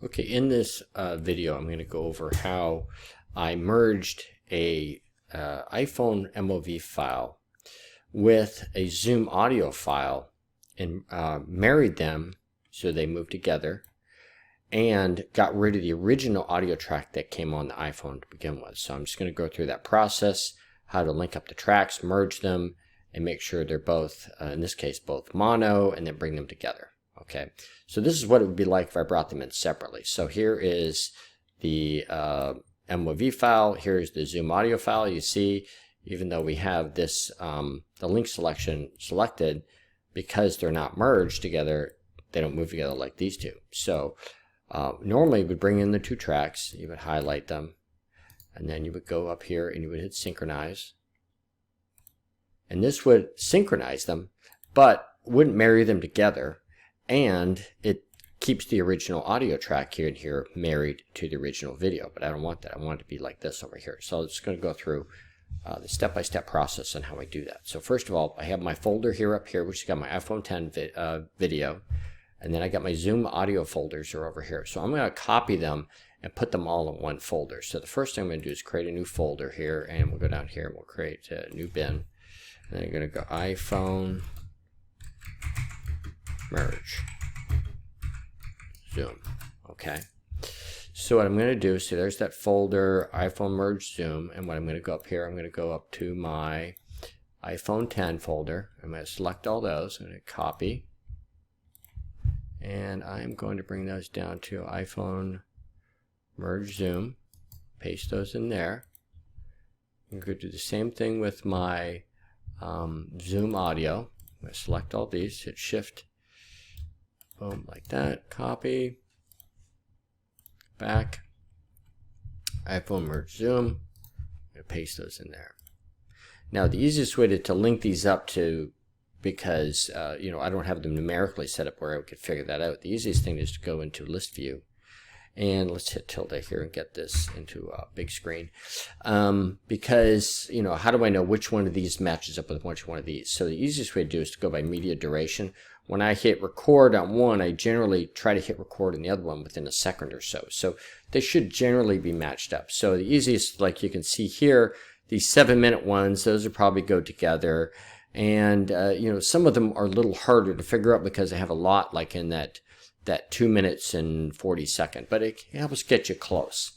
Okay, in this video, I'm going to go over how I merged a iPhone MOV file with a Zoom audio file and married them so they move together, and got rid of the original audio track that came on the iPhone to begin with. So I'm just going to go through that process, how to link up the tracks, merge them, and make sure they're both, in this case, both mono, and then bring them together. Okay, so this is what it would be like if I brought them in separately. So here is the MOV file. Here's the Zoom audio file. You see, even though we have this, the link selection selected, because they're not merged together, they don't move together like these two. So normally you would bring in the two tracks, you would highlight them, and then you would go up here and you would hit synchronize. And this would synchronize them, but wouldn't marry them together. And it keeps the original audio track here and here married to the original video, but I don't want that. I want it to be like this over here. So I'm just going to go through the step-by-step process on how I do that. So first of all, I have my folder here up here, which has got my iPhone 10 video, and then I got my Zoom audio folders are over here. So I'm going to copy them and put them all in one folder. So the first thing I'm going to do is create a new folder here, and we'll go down here and we'll create a new bin. And then I'm going to go iPhone merge Zoom. Okay, so what I'm going to do is, see, there's that folder iPhone merge Zoom, and when I'm going to go up here, I'm going to go up to my iPhone 10 folder. I'm going to select all those. I'm going to copy, and I'm going to bring those down to iPhone merge Zoom, paste those in there. I'm going to do the same thing with my Zoom audio. I'm going to select all these, hit shift, boom, like that, copy, back, iPhone merge Zoom, and paste those in there. Now the easiest way to link these up to, because you know, I don't have them numerically set up where I could figure that out, the easiest thing is to go into list view, and let's hit tilde here and get this into a big screen, because, you know, how do I know which one of these matches up with which one of these? So the easiest way to do is to go by media duration. When I hit record on one, I generally try to hit record on the other one within a second or so. So they should generally be matched up. So the easiest, like you can see here, these 7-minute ones, those will probably go together. And, you know, some of them are a little harder to figure out because they have a lot, like in that 2 minutes and 40 second, but it helps get you close.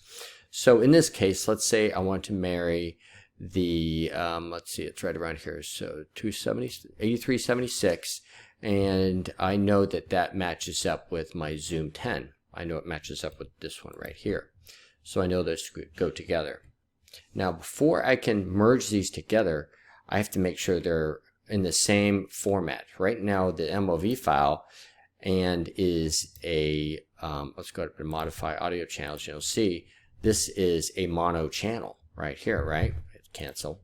So in this case, let's say I want to marry the, let's see, it's right around here. So 8376. And I know that that matches up with my Zoom 10. I know it matches up with this one right here. So I know those go together. Now, before I can merge these together, I have to make sure they're in the same format. Right now, the MOV file and is a, let's go to modify audio channels. You'll see this is a mono channel right here, right? Cancel.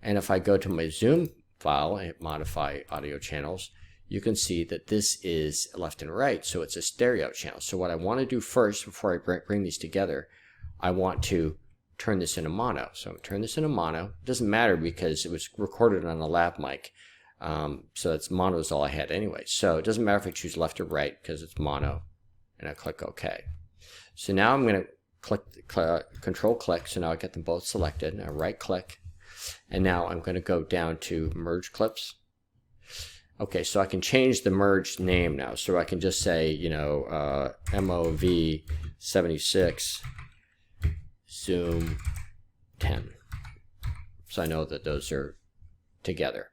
And if I go to my Zoom file and modify audio channels, you can see that this is left and right, so it's a stereo channel. So what I want to do first, before I bring these together, I want to turn this into mono. So I'm turn this into mono. It doesn't matter because it was recorded on a lav mic, so it's mono is all I had anyway. So it doesn't matter if I choose left or right because it's mono, and I click OK. So now I'm going to control click, so now I get them both selected, and I right click, and now I'm going to go down to merge clips. Okay, so I can change the merged name now. So I can just say, you know, MOV 76 Zoom 10. So I know that those are together.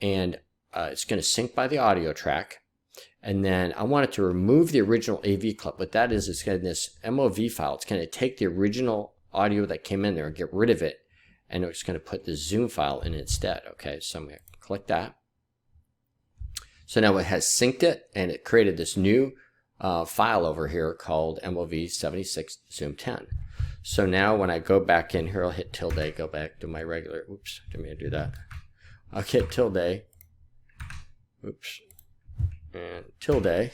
And it's going to sync by the audio track. And then I want it to remove the original AV clip. What that is, it's going to, this MOV file, it's going to take the original audio that came in there and get rid of it. And it's going to put the Zoom file in instead. Okay, so I'm going to click that. So now it has synced it, and it created this new file over here called MOV 76 Zoom 10. So now when I go back in here, I'll hit tilde, go back to my regular, oops, didn't mean to do that. I'll hit tilde, oops, and tilde,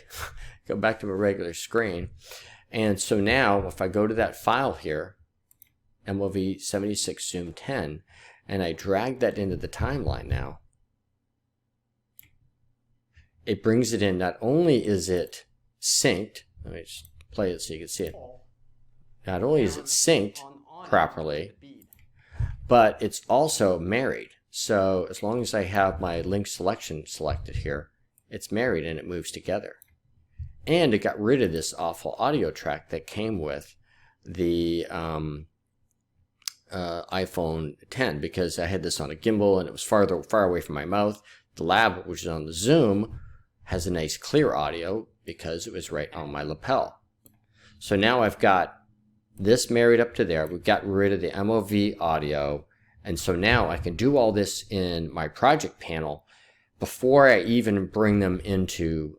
go back to my regular screen. And so now if I go to that file here, MOV 76 Zoom 10, and I drag that into the timeline now, it brings it in. Not only is it synced, let me just play it so you can see it. Not only is it synced properly, but it's also married. So as long as I have my link selection selected here, it's married and it moves together. And it got rid of this awful audio track that came with the iPhone 10, because I had this on a gimbal and it was far away from my mouth. The lab, which is on the Zoom, has a nice clear audio because it was right on my lapel. So now I've got this married up to there. We've got rid of the MOV audio. And so now I can do all this in my project panel before I even bring them into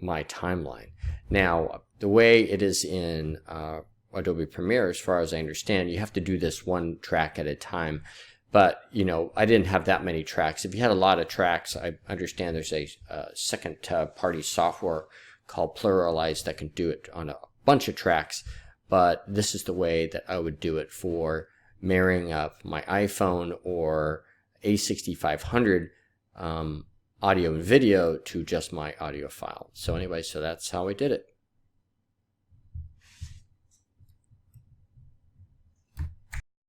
my timeline. Now, the way it is in Adobe Premiere, as far as I understand, you have to do this one track at a time. But, you know, I didn't have that many tracks. If you had a lot of tracks, I understand there's a second-party software called Pluralize that can do it on a bunch of tracks. But this is the way that I would do it for marrying up my iPhone or A6500 audio and video to just my audio file. So anyway, so that's how I did it.